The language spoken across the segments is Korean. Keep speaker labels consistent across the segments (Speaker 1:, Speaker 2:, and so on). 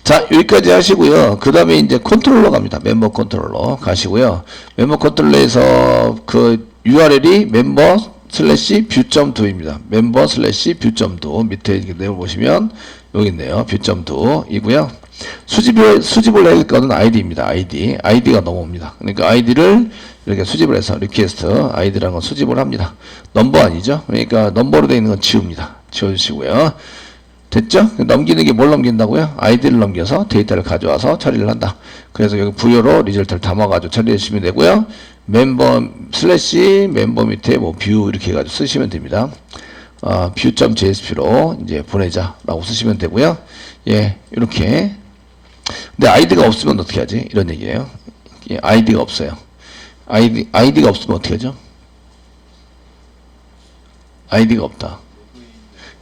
Speaker 1: 자, 여기까지 하시고요. 그 다음에 이제 컨트롤러 갑니다. 멤버 컨트롤러 가시고요. 멤버 컨트롤러에서 그 URL이 멤버 슬래시 뷰.do입니다. 멤버 슬래시 뷰.do 밑에 이렇게 내려보시면 여기 있네요. 뷰.do 이고요. 수집을 해야 할 거는 아이디입니다. 아이디가 넘어옵니다. 그러니까 아이디를 이렇게 수집을 해서 리퀘스트 아이디라는 건 수집을 합니다. 넘버 아니죠? 그러니까 넘버로 되어 있는 건 지웁니다. 지워주시고요. 됐죠? 넘기는 게 뭘 넘긴다고요? 아이디를 넘겨서 데이터를 가져와서 처리를 한다. 그래서 여기 부여로 리절트를 담아가지고 처리해 주시면 되고요. 멤버 슬래시 멤버 밑에 뭐 뷰 이렇게 해가지고 쓰시면 됩니다. view.jsp로 이제 보내자라고 쓰시면 되고요. 예, 이렇게. 근데 아이디가 없으면 어떻게 하지? 이런 얘기예요. 예, 아이디가 없어요. 아이디가 없으면 어떻게 하죠? 아이디가 없다.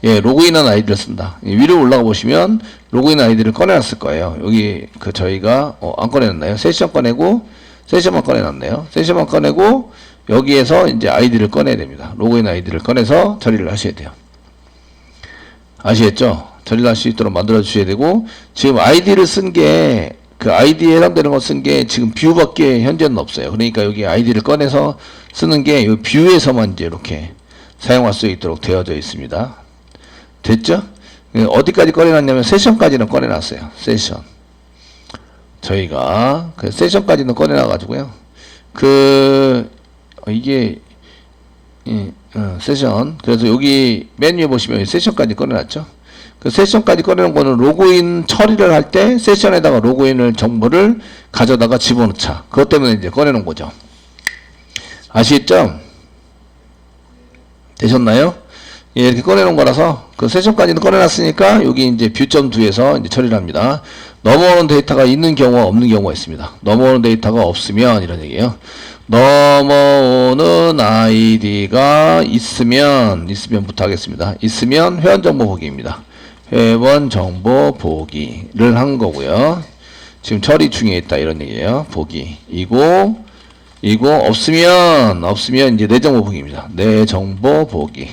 Speaker 1: 예, 로그인한 아이디를 쓴다. 위로 올라가 보시면 로그인 아이디를 꺼내놨을 거예요. 여기 그 저희가 안 꺼내놨나요? 세션 꺼내고 세션만 꺼내놨네요. 세션만 꺼내고 여기에서 이제 아이디를 꺼내야 됩니다. 로그인 아이디를 꺼내서 처리를 하셔야 돼요. 아시겠죠? 처리를 할 수 있도록 만들어 주셔야 되고 지금 아이디를 쓴 게 그 아이디에 해당되는 거 쓴 게 지금 뷰밖에 현재는 없어요. 그러니까 여기 아이디를 꺼내서 쓰는 게 이 뷰에서만 이제 이렇게 사용할 수 있도록 되어져 있습니다. 됐죠? 어디까지 꺼내놨냐면 세션까지는 꺼내놨어요. 세션. 저희가 그 세션까지는 꺼내놔가지고요. 이게 세션. 그래서 여기 메뉴에 보시면 세션까지 꺼내놨죠. 그 세션까지 꺼내놓은 거는 로그인 처리를 할 때 세션에다가 로그인을 정보를 가져다가 집어넣자. 그것 때문에 이제 꺼내놓은 거죠. 아시겠죠? 되셨나요? 예, 이렇게 꺼내놓은 거라서 그 세션까지는 꺼내놨으니까 여기 이제 뷰.do에서 이제 처리를 합니다. 넘어오는 데이터가 있는 경우와 없는 경우가 있습니다. 넘어오는 데이터가 없으면 이런 얘기예요. 넘어오는 아이디가 있으면부터 하겠습니다. 있으면 회원 정보 보기입니다. 회원 정보 보기를 한 거고요. 지금 처리 중에 있다 이런 얘기예요. 보기 이고 없으면 이제 내 정보 보기입니다. 내 정보 보기.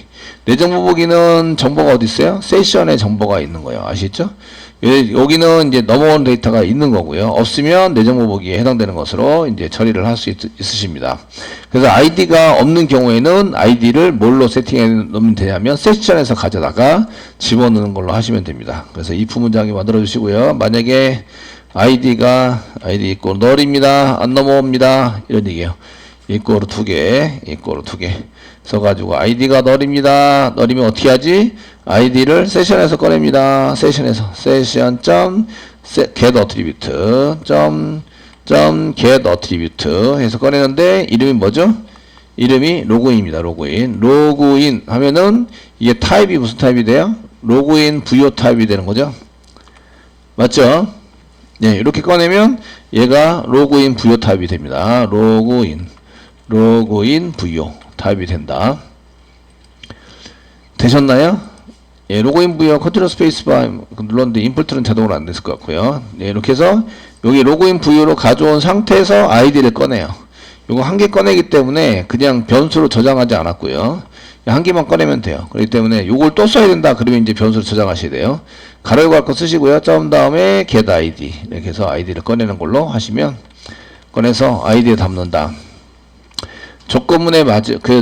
Speaker 1: 내 정보 보기는 정보가 어디 있어요? 세션에 정보가 있는 거예요. 아시죠? 여기는 이제 넘어오는 데이터가 있는 거고요. 없으면 내 정보 보기에 해당되는 것으로 이제 처리를 할 수 있으십니다. 그래서 아이디가 없는 경우에는 아이디를 뭘로 세팅해 놓으면 되냐면 세션에서 가져다가 집어넣는 걸로 하시면 됩니다. 그래서 if 문장이 만들어 주시고요. 만약에 아이디 있고 널입니다. 안 넘어옵니다. 이런 얘기예요. 이꼬로 2개 써가지고 아이디가 널입니다. 널이면 어떻게 하지? 아이디를 세션에서 꺼냅니다. 세션에서 get attribute 해서 꺼내는데 이름이 뭐죠? 이름이 로그인입니다. 로그인 하면은 이게 타입이 무슨 타입이 돼요? 로그인 부여 타입이 되는 거죠. 맞죠? 네, 이렇게 꺼내면 얘가 로그인 부여 타입이 됩니다. 로그인 부여 타입이 된다. 되셨나요? 예, 로그인 부여 컨트롤 스페이스바 눌렀는데 인풋은 자동으로 안 됐을 것 같고요. 네, 이렇게 해서 여기 로그인 부여로 가져온 상태에서 아이디를 꺼내요. 요거 한 개 꺼내기 때문에 그냥 변수로 저장하지 않았고요. 한 개만 꺼내면 돼요. 그렇기 때문에 요걸 또 써야 된다. 그러면 이제 변수로 저장하셔야 돼요. 가로 열고 할 거 쓰시고요. 점 다음에 get id 이렇게 해서 아이디를 꺼내는 걸로 하시면 꺼내서 아이디에 담는다. 조건문에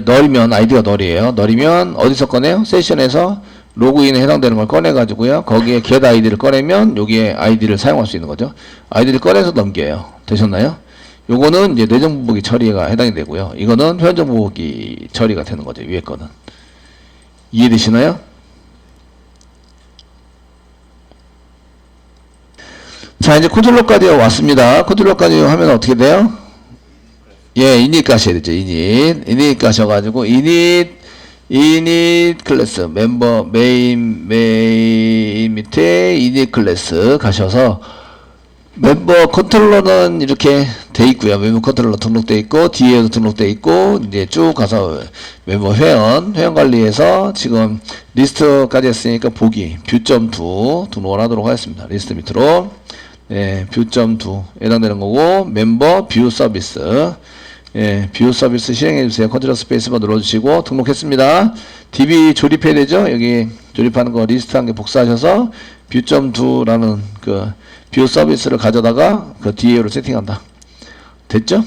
Speaker 1: 널이면 아이디가 널이에요. 널이면 어디서 꺼내요? 세션에서 로그인에 해당되는 걸 꺼내가지고요. 거기에 get id를 꺼내면 여기에 아이디를 사용할 수 있는 거죠. 아이디를 꺼내서 넘겨요. 되셨나요? 요거는 이제 내 정보 보기 처리가 해당이 되고요. 이거는 회원 정보 보기 처리가 되는 거죠. 위에 거는. 이해되시나요? 자, 이제 컨트롤러까지 왔습니다. 컨트롤러까지 하면 어떻게 돼요? 예, init 가셔야 되죠. init 가셔가지고 init 클래스 멤버 메인 밑에 init 클래스 가셔서 멤버 컨트롤러는 이렇게 돼 있고요. 멤버 컨트롤러 등록돼 있고 뒤에도 등록돼 있고 이제 쭉 가서 멤버 회원 관리해서 지금 리스트까지 했으니까 보기 뷰.do 등록을 하도록 하겠습니다. 리스트 밑으로 뷰.do 해당되는 거고 멤버 뷰 서비스 예, 뷰 서비스 실행해주세요. 컨트롤 스페이스바 눌러주시고 등록했습니다. DB 조립해야 되죠? 여기 조립하는 거 리스트 한 개 복사하셔서 뷰.do라는 그 뷰 서비스를 가져다가 그 DA로 세팅한다. 됐죠?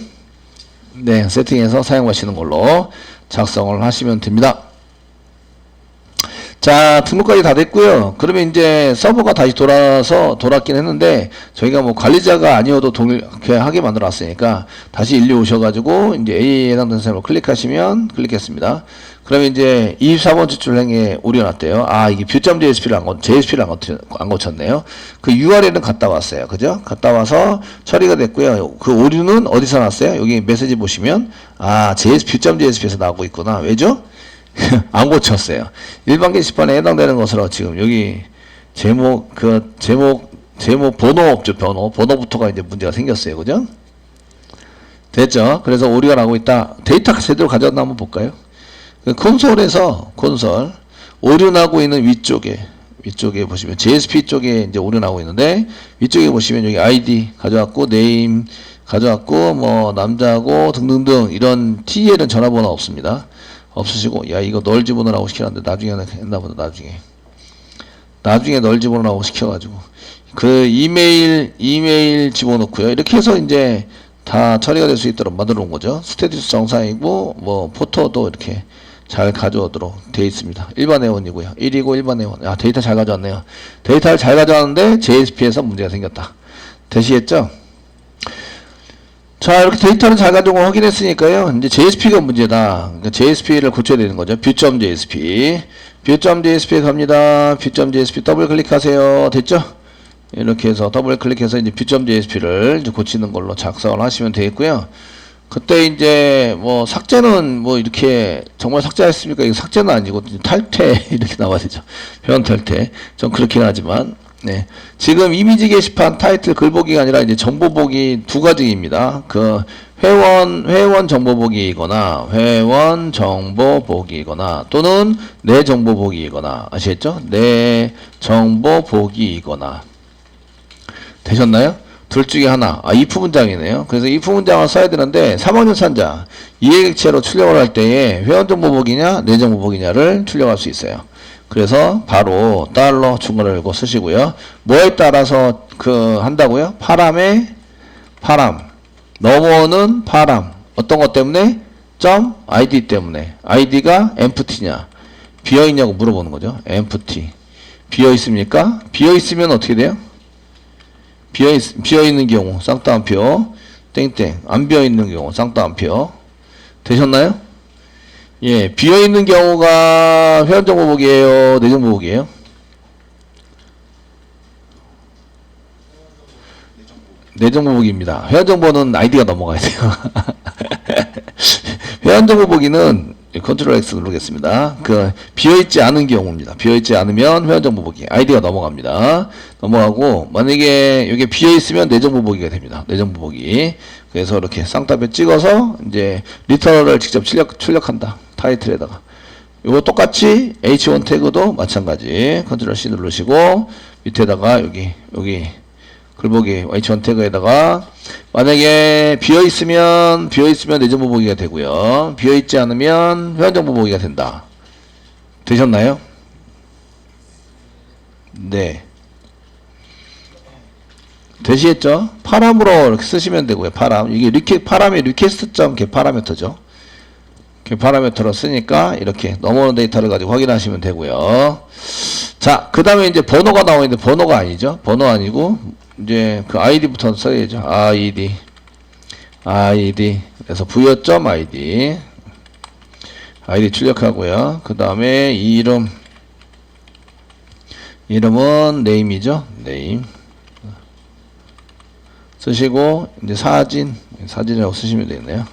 Speaker 1: 네, 세팅해서 사용하시는 걸로 작성을 하시면 됩니다. 자, 등록까지 다 됐고요. 그러면 이제 서버가 다시 돌았긴 했는데 저희가 뭐 관리자가 아니어도 동일하게 만들어 놨으니까 다시 일리 오셔가지고 이제 A에 해당되는 사람을 클릭하시면 클릭했습니다. 그러면 이제 24번 추출행에 오류가 났대요. 아, 이게 뷰.jsp를 JSP를 안 고쳤네요. 그 URL은 갔다 왔어요. 그죠? 갔다 와서 처리가 됐고요. 그 오류는 어디서 났어요? 여기 메시지 보시면 아, 뷰.jsp에서 나오고 있구나. 왜죠? 안 고쳤어요. 일반 게시판에 해당되는 것으로 지금 여기 제목 번호 없죠. 번호부터가 이제 문제가 생겼어요. 그죠? 됐죠? 그래서 오류가 나고 있다. 데이터가 제대로 가져왔나 한번 볼까요? 콘솔에서 오류 나고 있는 위쪽에 보시면 JSP 쪽에 이제 오류 나고 있는데 위쪽에 보시면 여기 ID 가져왔고 네임 가져왔고 뭐 남자고 등등등 이런 TL은 전화번호 없습니다. 없으시고 야 이거 널 집어넣으라고 시켰는데 나중에 했나보다. 나중에 널 집어넣으라고 시켜가지고 그 이메일 집어넣고요. 이렇게 해서 이제 다 처리가 될 수 있도록 만들어 놓은 거죠. 스테디스 정상이고 뭐 포토도 이렇게 잘 가져오도록 되어 있습니다. 일반 회원이고요. 1이고 일반 회원. 아, 데이터 잘 가져왔네요. 데이터를 잘 가져왔는데 JSP에서 문제가 생겼다. 되시겠죠? 자, 이렇게 데이터는 잘 가져온 걸 확인했으니까요. 이제 JSP가 문제다. 그러니까 JSP를 고쳐야 되는 거죠. 뷰.jsp. 뷰.jsp에 갑니다. 뷰.jsp 더블 클릭하세요. 됐죠? 이렇게 해서 더블 클릭해서 이제 뷰.jsp를 이제 고치는 걸로 작성을 하시면 되겠고요. 그때 이제 뭐 삭제는 뭐 이렇게 정말 삭제했습니까? 이거 삭제는 아니고 탈퇴 이렇게 나와야 되죠. 회원 탈퇴. 좀 그렇긴 하지만 네. 지금 이미지 게시판 타이틀 글 보기가 아니라 이제 정보 보기 두 가지입니다. 그 회원 정보 보기이거나 회원 정보 보기이거나 또는 내 정보 보기이거나 아시겠죠? 내 정보 보기이거나 되셨나요? 둘 중에 하나. 아, if 문장이네요. 그래서 if 문장을 써야 되는데 3학년 산자 이해객체로 출력을 할 때에 회원 정보 보기냐 내 정보 보기냐를 출력할 수 있어요. 그래서 바로 달러 중괄호 열고 쓰시고요. 뭐에 따라서 한다고요? 파람에 파람. 넘어오는 파람. 어떤 것 때문에? 점 id 때문에. id가 empty냐? 비어 있냐고 물어보는 거죠. empty. 비어 있습니까? 비어 있으면 어떻게 돼요? 비어 있는 경우 쌍따옴표 땡땡. 안 비어 있는 경우 쌍따옴표. 되셨나요? 예, 비어있는 경우가 회원정보 보기예요? 내정보 보기예요? 내정보 보기입니다. 회원정보는 아이디가 넘어가야 돼요. 회원정보 보기는 컨트롤 X 누르겠습니다. 비어있지 않은 경우입니다. 비어있지 않으면 회원정보 보기. 아이디가 넘어갑니다. 넘어가고, 만약에 이게 비어있으면 내정보 보기가 됩니다. 내정보 보기. 그래서 이렇게 쌍따옴표 찍어서, 이제, 리터널을 직접 출력한다. 타이틀에다가. 이거 똑같이 H1 태그도 마찬가지. 컨트롤 C 누르시고, 밑에다가 여기, 글보기 H1 태그에다가 만약에 비어있으면 내정보 보기가 되고요. 비어있지 않으면 회원정보 보기가 된다. 되셨나요? 네. 되시겠죠? 파람으로 이렇게 쓰시면 되고요. 파람. 이게 파람의 request.getParameter죠. 파라미터로 쓰니까 이렇게 넘어오는 데이터를 가지고 확인하시면 되고요. 자, 그 다음에 이제 번호가 나오는데 번호가 아니죠. 번호 아니고 이제 그 아이디부터 써야죠. 아이디. 그래서 부여점 아이디 출력하고요. 그 다음에 이름은 네임이죠. 네임 쓰시고 이제 사진이라고 쓰시면 되겠네요.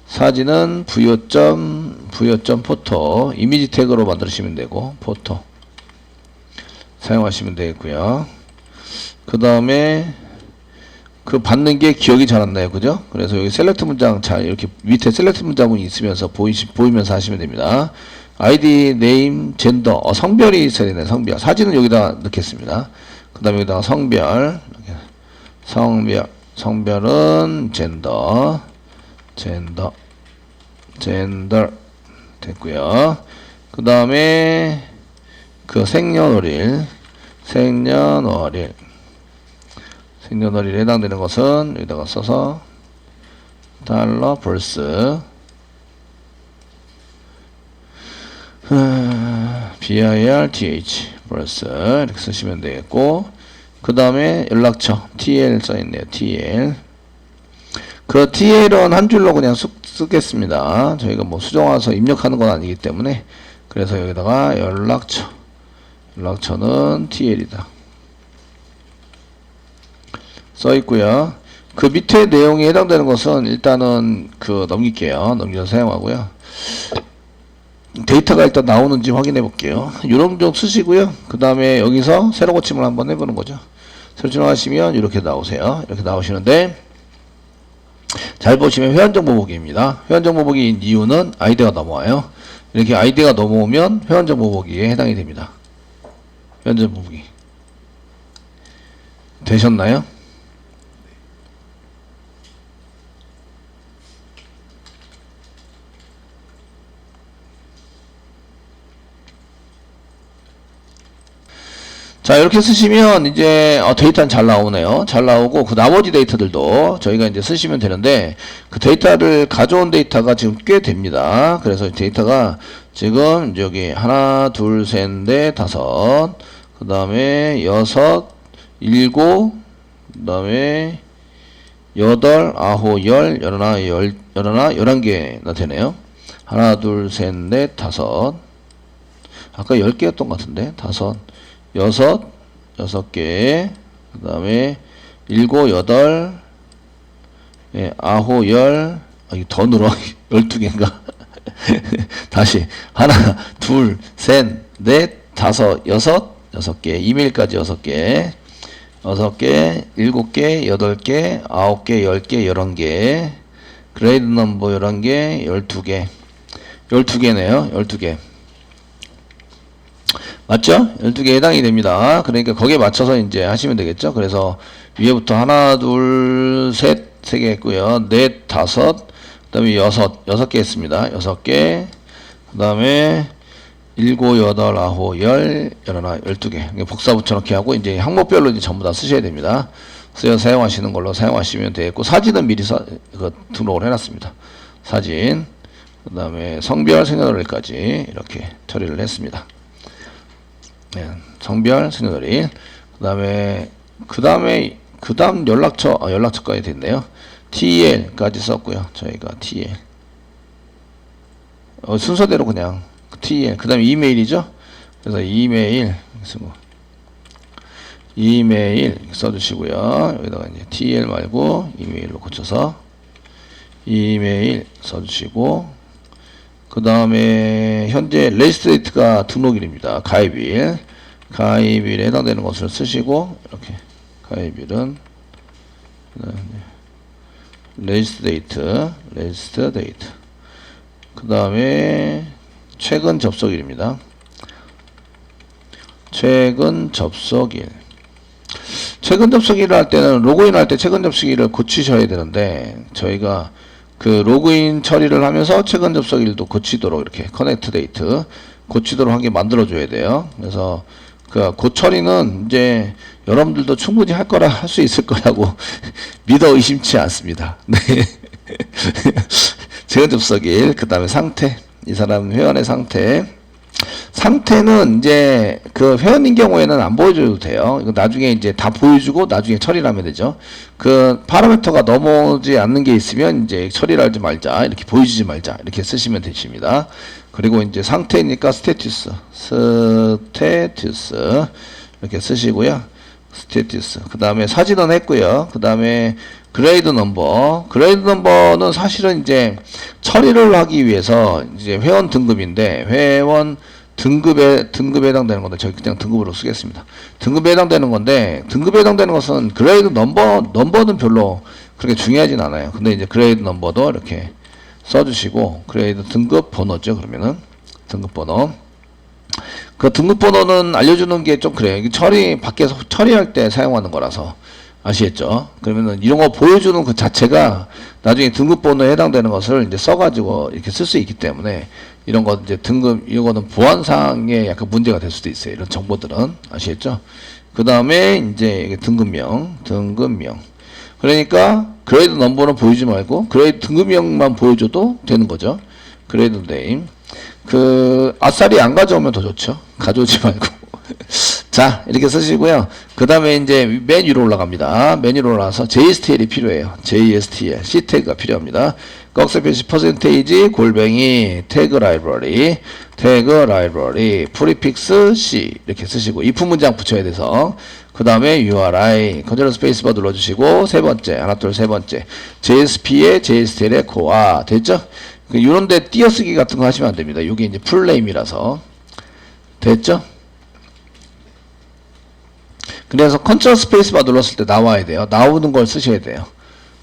Speaker 1: 사진은 부여점 포토 이미지 태그로 만드시면 되고 포토 사용하시면 되겠고요. 그 다음에 받는 게 기억이 잘 안 나요. 그죠? 그래서 여기 셀렉트 문장 이렇게 밑에 셀렉트 문장문이 있으면서 보이면서 하시면 됩니다. 아이디, 네임, 젠더, 성별이 있어야 되네. 성별. 사진은 여기다 넣겠습니다. 그 다음에 여기다가 성별은 젠더 젠더 됐고요. 그 다음에 그 생년월일에 해당되는 것은 여기다가 써서 달러 벌스 birth 벌스 이렇게 쓰시면 되겠고, 그 다음에 연락처 TL 써있네요. TL 그 TL은 한 줄로 그냥 쓰겠습니다. 저희가 뭐 수정와서 입력하는 건 아니기 때문에. 그래서 여기다가 연락처는 TL이다 써 있고요. 그 밑에 내용에 해당되는 것은 일단은 넘길게요. 넘겨서 사용하고요. 데이터가 일단 나오는지 확인해 볼게요. 요런 좀 쓰시고요. 그 다음에 여기서 세로 고침을 한번 해보는 거죠. 세로 지나가시면 이렇게 나오세요. 이렇게 나오시는데, 잘 보시면 회원정보 보기입니다. 회원정보 보기인 이유는 아이디가 넘어와요. 이렇게 아이디가 넘어오면 회원정보 보기에 해당이 됩니다. 회원정보 보기 되셨나요? 자, 이렇게 쓰시면 이제 데이터는 잘 나오네요. 잘 나오고, 그 나머지 데이터들도 저희가 이제 쓰시면 되는데, 그 데이터를 가져온 데이터가 지금 꽤 됩니다. 그래서 데이터가 지금 여기 하나, 둘, 셋, 넷, 다섯, 그 다음에 여섯, 일곱, 그 다음에 여덟, 아홉, 열, 열하나, 11개나 되네요. 하나, 둘, 셋, 넷, 다섯. 아까 10개였던 것 같은데, 다섯. 여섯 개, 그 다음에 일곱, 여덟, 아홉, 열, 이게 더 늘어. 12개인가? 다시. 하나, 둘, 셋, 넷, 다섯, 여섯 개. 이메일까지 6개. 6개, 7개, 8개, 9개, 10개, 11개. 그레이드 넘버 11개, 12개. 12개네요. 12개. 맞죠? 12개 해당이 됩니다. 그러니까 거기에 맞춰서 이제 하시면 되겠죠. 그래서 위에부터 하나, 둘, 셋, 3개 했고요. 넷, 다섯, 그 다음에 여섯 개 했습니다. 6개. 그 다음에 일곱, 여덟, 아홉, 열, 열하나, 12개. 복사 붙여넣기 하고 이제 항목별로 이제 전부 다 쓰셔야 됩니다. 쓰여 사용하시는 걸로 사용하시면 되겠고, 사진은 미리 등록을 해놨습니다. 사진. 그 다음에 성별, 생년월일까지 이렇게 처리를 했습니다. 네, 성별, 생년월일. 그 다음 연락처까지 됐네요. TL까지 썼고요. 저희가 TL. 순서대로 그냥 TL. 그 다음에 이메일이죠. 그래서 이메일 써주시고요. 여기다가 이제 TL 말고 이메일로 고쳐서 이메일 써주시고, 그 다음에 현재 레지스트레이트가 등록일입니다. 가입일에 해당되는 것을 쓰시고, 이렇게 가입일은 레지스트레이트. 그 다음에 최근 접속일입니다. 최근 접속일을 할 때는 로그인 할 때 최근 접속일을 고치셔야 되는데, 저희가 그 로그인 처리를 하면서 최근 접속일도 고치도록 이렇게 커넥트 데이트 고치도록 한 개 만들어 줘야 돼요. 그래서 그 처리는 이제 여러분들도 충분히 할 수 있을 거라고 믿어 의심치 않습니다. 네. 최근 접속일, 그 다음에 상태, 이 사람 회원의 상태는 이제 그 회원인 경우에는 안 보여줘도 돼요. 이거 나중에 이제 다 보여주고 나중에 처리를 하면 되죠. 그 파라미터가 넘어오지 않는 게 있으면 이제 처리를 하지 말자, 이렇게 보여주지 말자, 이렇게 쓰시면 되십니다. 그리고 이제 상태니까 스테투스 이렇게 쓰시고요. 스테투스. 그 다음에 사진은 했고요. 그 다음에 그레이드 넘버는 사실은 이제 처리를 하기 위해서 이제 회원 등급인데, 회원 등급에 해당되는 건데, 저희 그냥 등급으로 쓰겠습니다. 등급에 해당되는 건데, 등급에 해당되는 것은 그레이드 넘버는 별로 그렇게 중요하진 않아요. 근데 이제 그레이드 넘버도 이렇게 써주시고, 그레이드 등급 번호죠. 그러면은 등급 번호. 그 등급 번호는 알려주는 게 좀 그래요. 밖에서 처리할 때 사용하는 거라서. 아시겠죠? 그러면은 이런 거 보여주는 그 자체가 나중에 등급번호에 해당되는 것을 이제 써가지고 이렇게 쓸 수 있기 때문에 이런 거 이제 등급, 이거는 보안상에 약간 문제가 될 수도 있어요. 이런 정보들은. 아시겠죠? 그 다음에 이제 등급명. 그러니까 그레이드 넘버는 보이지 말고 그레이드 등급명만 보여줘도 되는 거죠. 그레이드 네임. 아싸리 안 가져오면 더 좋죠. 가져오지 말고. 자, 이렇게 쓰시고요. 그 다음에 이제 맨 위로 올라갑니다. 맨 위로 올라가서 JSTL이 필요해요. JSTL. C 태그가 필요합니다. 꺽쇠 표시 퍼센테이지 골뱅이 태그 라이브러리 프리픽스 C 이렇게 쓰시고 if 문장 붙여야 돼서 그 다음에 URI 컨트롤 스페이스바 눌러주시고 세 번째 JSP의 JSTL의 코아 됐죠? 이런데 띄어쓰기 같은 거 하시면 안 됩니다. 이게 이제 풀네임이라서 됐죠? 그래서 컨트롤 스페이스바 눌렀을 때 나와야 돼요. 나오는 걸 쓰셔야 돼요.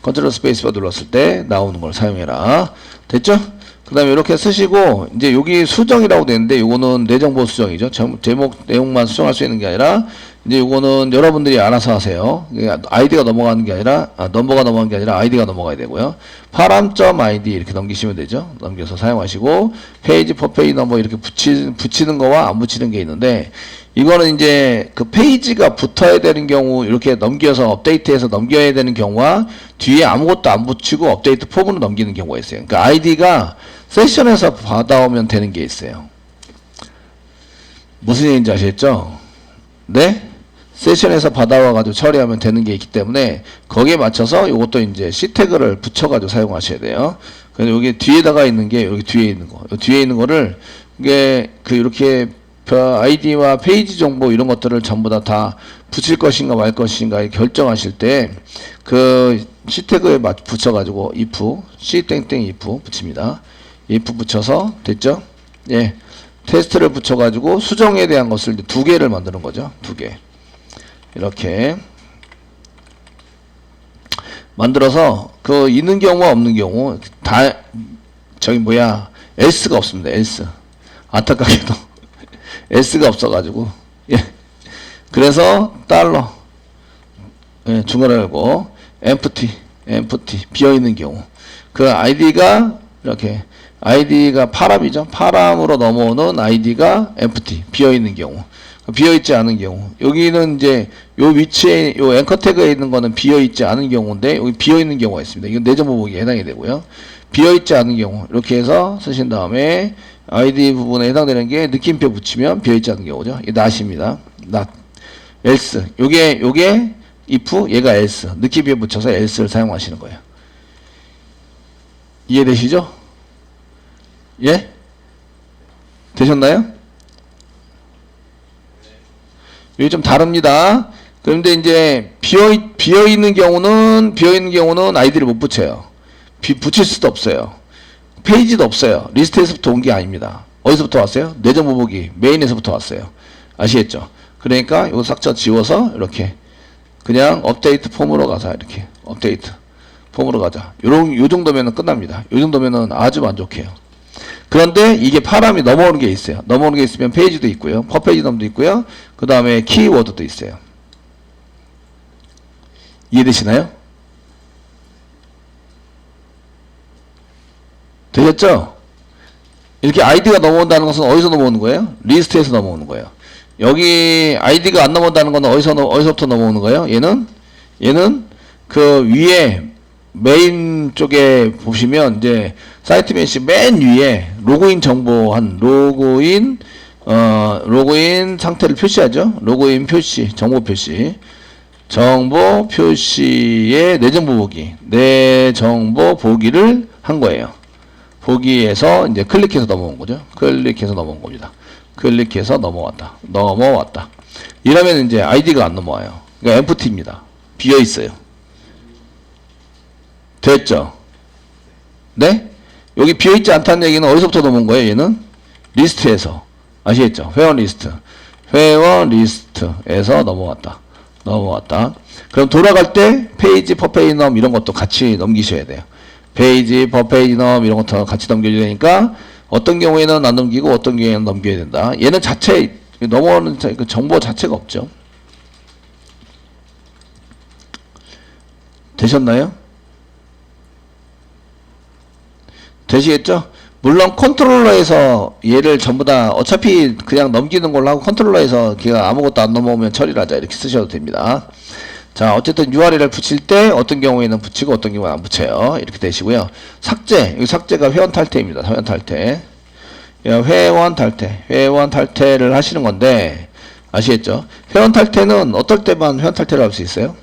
Speaker 1: 컨트롤 스페이스바 눌렀을 때 나오는 걸 사용해라. 됐죠? 그 다음에 이렇게 쓰시고 이제 여기 수정이라고 되는데 요거는 내정보 수정이죠. 제목 내용만 수정할 수 있는 게 아니라 이제 요거는 여러분들이 알아서 하세요. 아이디가 넘어가는 게 아니라 넘버가 넘어가는 게 아니라 아이디가 넘어가야 되고요. 파람.id 이렇게 넘기시면 되죠. 넘겨서 사용하시고 페이지 퍼 페이지 넘버 이렇게 붙이는 거와 안 붙이는 게 있는데 이거는 이제 그 페이지가 붙어야 되는 경우 이렇게 넘겨서 업데이트해서 넘겨야 되는 경우와 뒤에 아무것도 안 붙이고 업데이트 폼으로 넘기는 경우가 있어요. 그러니까 아이디가 세션에서 받아오면 되는 게 있어요. 무슨 얘기인지 아시겠죠? 네? 세션에서 받아와가지고 처리하면 되는 게 있기 때문에 거기에 맞춰서 이것도 이제 C 태그를 붙여가지고 사용하셔야 돼요. 그래서 여기 뒤에다가 있는 게 여기 뒤에 있는 거, 뒤에 있는 거를 이게 이렇게 아이디와 페이지 정보 이런 것들을 전부 다 붙일 것인가 말 것인가 결정하실 때 C 태그에 붙여가지고 if C 땡땡 if 붙입니다. if 붙여서 됐죠? 예. 테스트를 붙여가지고 수정에 대한 것을 이제 2개를 만드는 거죠. 2개. 이렇게 만들어서 있는 경우와 없는 경우 다 else가 없습니다. else. 안타깝게도 else가 없어가지고 예. 그래서 달러 예, 중괄호 열고 empty 비어있는 경우 아이디가 이렇게 아이디가 파람이죠. 파람으로 넘어오는 아이디가 empty 비어있는 경우 비어있지 않은 경우 여기는 이제 요 위치에 요 앵커 태그에 있는 거는 비어있지 않은 경우인데 여기 비어있는 경우가 있습니다. 이건 내정보 보기에 해당이 되고요. 비어있지 않은 경우 이렇게 해서 쓰신 다음에 아이디 부분에 해당되는 게 느낌표 붙이면 비어있지 않은 경우죠. 이게 not입니다. not else 요게 if 얘가 else 느낌표 붙여서 else를 사용하시는 거예요. 이해되시죠? 예? 되셨나요? 이게 좀 다릅니다. 그런데 이제 비어있는 경우는 아이디를 못 붙여요. 붙일 수도 없어요. 페이지도 없어요. 리스트에서부터 온 게 아닙니다. 어디서부터 왔어요? 내정보 보기 메인에서부터 왔어요. 아시겠죠? 그러니까 이거 싹 지워서 이렇게 그냥 업데이트 폼으로 가자. 이렇게 업데이트 폼으로 가자. 요 정도면은 끝납니다. 요 정도면은 아주 만족해요. 그런데 이게 파람이 넘어오는 게 있어요. 넘어오는 게 있으면 페이지도 있고요. 퍼페이지 넘도 있고요. 그 다음에 키워드도 있어요. 이해되시나요? 되셨죠? 이렇게 아이디가 넘어온다는 것은 어디서 넘어오는 거예요? 리스트에서 넘어오는 거예요. 여기 아이디가 안 넘어온다는 건 어디서부터 넘어오는 거예요? 얘는 위에 메인 쪽에 보시면 이제 사이트 메시 맨 위에 로그인 정보 로그인 상태를 표시하죠. 로그인 표시, 정보 표시에 내정보 보기를 한 거예요. 보기에서 이제 클릭해서 넘어온 거죠. 클릭해서 넘어온 겁니다. 클릭해서 넘어왔다. 이러면 이제 아이디가 안 넘어와요. 그러니까 empty입니다. 비어 있어요. 됐죠? 네? 여기 비어있지 않다는 얘기는 어디서부터 넘어온 거예요? 얘는 리스트에서. 아시겠죠? 회원 리스트에서 넘어왔다. 그럼 돌아갈 때 페이지 퍼 페이지 넘 이런 것도 같이 넘기셔야 돼요. 페이지 퍼 페이지 넘 이런 것도 같이 넘겨줘야 되니까 어떤 경우에는 안 넘기고 어떤 경우에는 넘겨야 된다. 얘는 넘어오는 정보 자체가 없죠. 되셨나요? 되시겠죠? 물론 컨트롤러에서 얘를 전부 다 어차피 그냥 넘기는 걸로 하고 컨트롤러에서 걔가 아무것도 안 넘어오면 처리를 하자 이렇게 쓰셔도 됩니다. 자, 어쨌든 URL을 붙일 때 어떤 경우에는 붙이고 어떤 경우는 안 붙여요. 이렇게 되시고요. 삭제, 여기 삭제가 회원 탈퇴입니다. 회원 탈퇴. 회원 탈퇴, 회원 탈퇴를 하시는 건데 아시겠죠? 회원 탈퇴는 어떨 때만 회원 탈퇴를 할 수 있어요?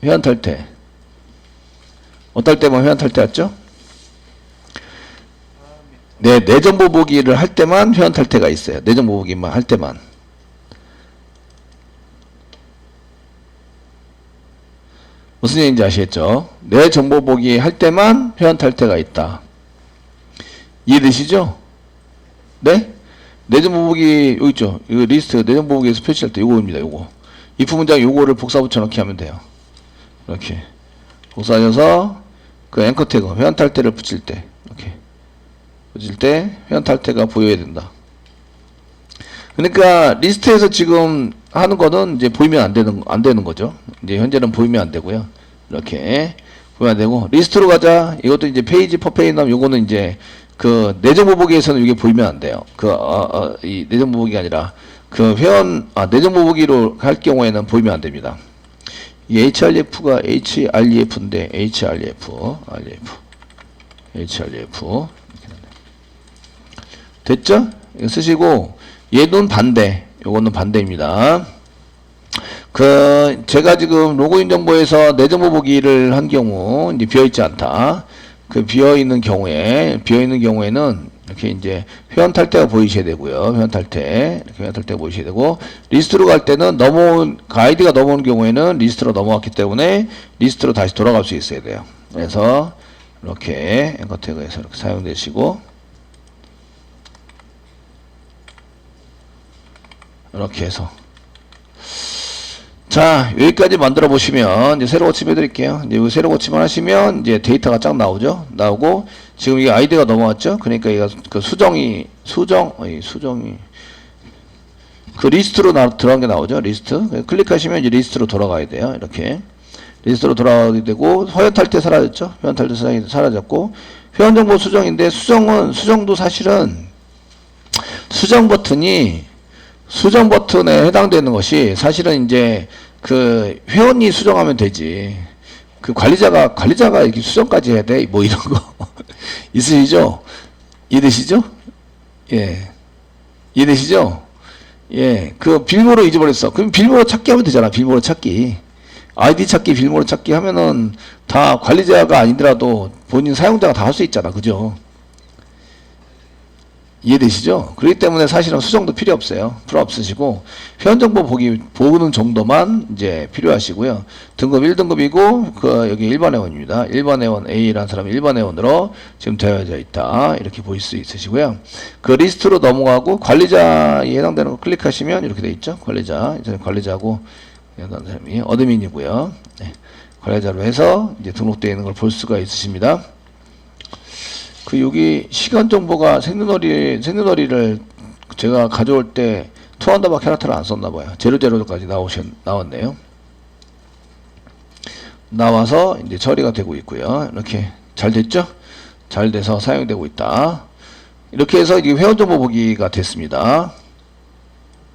Speaker 1: 회원 탈퇴 어떨 때만 회원 탈퇴했죠? 네, 내정 보보기를 할 때만 회원 탈퇴가 있어요. 내정 보보기만 할 때만. 무슨 얘기인지 아시겠죠? 내 정보 보기 할 때만 회원 탈퇴가 있다. 이해되시죠? 네? 내정보 보기 여기 있죠? 이거 리스트 내정보 보기에서 표시할 때 요거입니다. 요거. if 문장 요거를 복사 붙여넣기 하면 돼요. 이렇게 복사하셔서 그 앵커 태그 회원 탈퇴를 붙일 때 이렇게 붙일 때 회원 탈퇴가 보여야 된다. 그러니까 리스트에서 지금 하는 거는 이제 보이면 안 되는 거죠. 이제 현재는 보이면 안 되고요. 이렇게 보이면 안 되고 리스트로 가자. 이것도 이제 페이지 퍼 페이지 나면 요거는 이제 그 내정 보보기에서는 이게 보이면 안 돼요. 이 내정 보보기가 아니라 그 회원 내정 보보기로 할 경우에는 보이면 안 됩니다. 이 href가 href인데 href 됐죠? 이거 쓰시고 얘는 반대, 요거는 반대입니다. 제가 지금 로그인 정보에서 내정 보보기를 한 경우 이제 비어있지 않다. 그 비어있는 경우에는 이렇게 이제 회원 탈퇴가 보이셔야 되고요. 회원 탈퇴 이렇게 회원 탈퇴가 보이셔야 되고 리스트로 갈 때는 아이디가 넘어온 경우에는 리스트로 넘어왔기 때문에 리스트로 다시 돌아갈 수 있어야 돼요. 그래서 이렇게 앵커 태그에서 이렇게 사용되시고 이렇게 해서 자 여기까지 만들어 보시면 이제 새로 고침 해드릴게요. 이제 새로 고침을 하시면 이제 데이터가 쫙 나오죠. 나오고 지금 이게 아이디가 넘어왔죠. 그러니까 얘가 그 수정이 그 리스트로 들어간 게 나오죠. 리스트 클릭하시면 이제 리스트로 돌아가야 돼요. 이렇게 리스트로 돌아가게 되고 회원 탈퇴 사라졌죠. 회원 탈퇴 사라졌고 회원 정보 수정인데 수정도 사실은 수정 버튼에 해당되는 것이 사실은 이제 그 회원이 수정하면 되지. 그 관리자가 이렇게 수정까지 해야 돼. 뭐 이런 거 있으시죠? 이해되시죠? 예. 이해되시죠? 예. 그 비밀번호 잊어버렸어. 그럼 비밀번호 찾기 하면 되잖아. 비밀번호 찾기. 아이디 찾기, 비밀번호 찾기 하면은 다 관리자가 아니더라도 본인 사용자가 다 할 수 있잖아. 그죠? 이해되시죠? 그렇기 때문에 사실은 수정도 필요 없어요. 필요 없으시고 회원 정보 보는 정도만 이제 필요하시고요. 등급 1등급이고 여기 일반 회원입니다. 일반 회원 A라는 사람이 일반 회원으로 지금 되어져 있다. 이렇게 보일 수 있으시고요. 그 리스트로 넘어가고 관리자에 해당되는 거 클릭하시면 이렇게 돼 있죠. 관리자하고 해당하는 사람이 어드민이고요. 네. 관리자로 해서 이제 등록되어 있는 걸 볼 수가 있으십니다. 여기 시간 정보가 생년월일을 제가 가져올 때 투언더바 캐릭터를 안 썼나봐요. 00까지 나왔네요. 나와서 이제 처리가 되고 있고요. 이렇게 잘 됐죠? 잘 돼서 사용되고 있다. 이렇게 해서 이게 회원 정보 보기가 됐습니다.